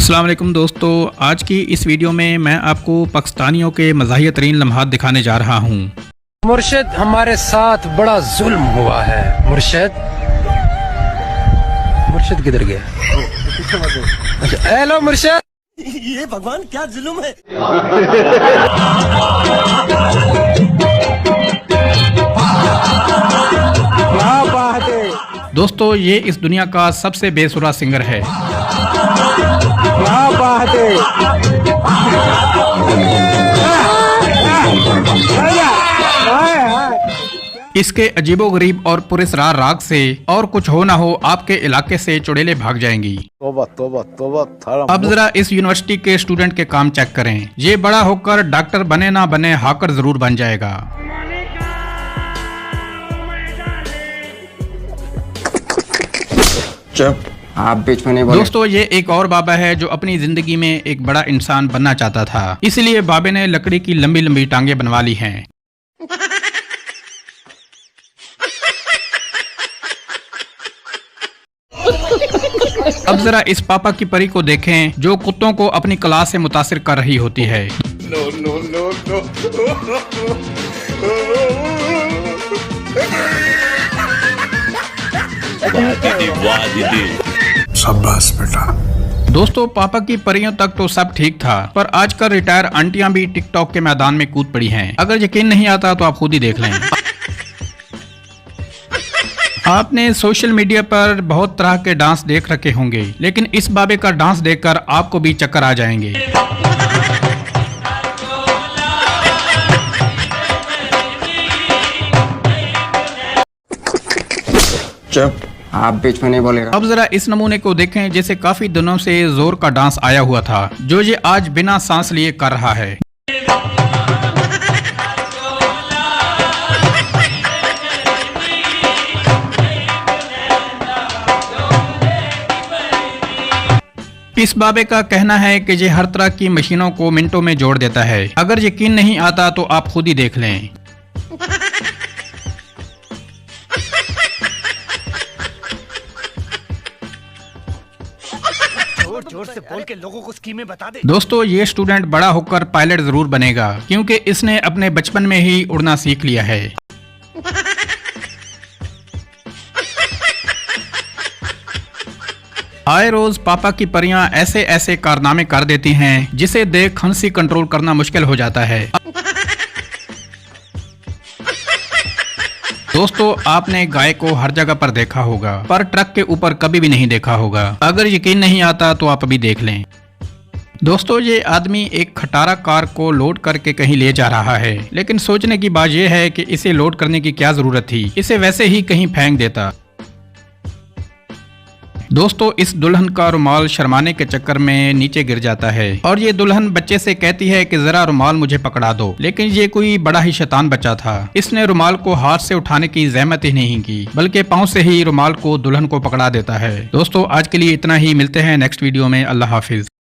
अस्सलाम वालेकुम दोस्तों, आज की इस वीडियो में मैं आपको पाकिस्तानियों के मज़ाहिया तरीन लम्हात दिखाने जा रहा हूँ। मुर्शिद हमारे साथ बड़ा जुल्म हुआ है। मुर्शिद किधर गया? अच्छा, हेलो मुर्शिद। ये भगवान क्या जुल्म है। क्या बात है। दोस्तों, ये इस दुनिया का सबसे बेसुरा सिंगर है। क्या बात है। इसके अजीबोगरीब और पुरस्रार राग से और कुछ हो ना हो आपके इलाके से चुड़ैलें भाग जाएंगी। तोबा तोबा तोबा। अब जरा इस यूनिवर्सिटी के स्टूडेंट के काम चेक करें। ये बड़ा होकर डॉक्टर बने ना बने हाकर जरूर बन जाएगा। आप बीच में नहीं बोले। दोस्तों, ये एक और बाबा है जो अपनी जिंदगी में एक बड़ा इंसान बनना चाहता था, इसलिए बाबे ने लकड़ी की लंबी लंबी टांगे बनवा ली हैं। अब जरा इस पापा की परी को देखें जो कुत्तों को अपनी क्लास से मुतासिर कर रही होती है। शाबाश बेटा। दोस्तों, पापा की परियों तक तो सब ठीक था, पर आजकल रिटायर आंटियां भी टिकटॉक के मैदान में कूद पड़ी हैं। अगर यकीन नहीं आता तो आप खुद ही देख लें। आपने सोशल मीडिया पर बहुत तरह के डांस देख रखे होंगे, लेकिन इस बाबे का डांस देखकर आपको भी चक्कर आ जाएंगे। चुप। आप बीच में नहीं बोलेगा। अब जरा इस नमूने को देखें जिसे काफी दिनों से जोर का डांस आया हुआ था, जो ये आज बिना सांस लिए कर रहा है। इस बाबे का कहना है कि ये हर तरह की मशीनों को मिनटों में जोड़ देता है। अगर यकीन नहीं आता तो आप खुद ही देख लें। जोर से बोल के लोगों को स्कीमें बता दे। दोस्तों, ये स्टूडेंट बड़ा होकर पायलट जरूर बनेगा, क्योंकि इसने अपने बचपन में ही उड़ना सीख लिया है। आए रोज पापा की परियां ऐसे ऐसे कारनामे कर देती हैं जिसे देख हंसी कंट्रोल करना मुश्किल हो जाता है। दोस्तों, आपने गाय को हर जगह पर देखा होगा, पर ट्रक के ऊपर कभी भी नहीं देखा होगा। अगर यकीन नहीं आता तो आप अभी देख लें। दोस्तों, ये आदमी एक खटारा कार को लोड करके कहीं ले जा रहा है, लेकिन सोचने की बात यह है कि इसे लोड करने की क्या जरूरत थी, इसे वैसे ही कहीं फेंक देता। दोस्तों, इस दुल्हन का रुमाल शर्माने के चक्कर में नीचे गिर जाता है और ये दुल्हन बच्चे से कहती है कि जरा रुमाल मुझे पकड़ा दो, लेकिन ये कोई बड़ा ही शैतान बच्चा था। इसने रुमाल को हाथ से उठाने की जहमत ही नहीं की, बल्कि पांव से ही रुमाल को दुल्हन को पकड़ा देता है। दोस्तों, आज के लिए इतना ही। मिलते हैं नेक्स्ट वीडियो में। अल्लाह हाफिज।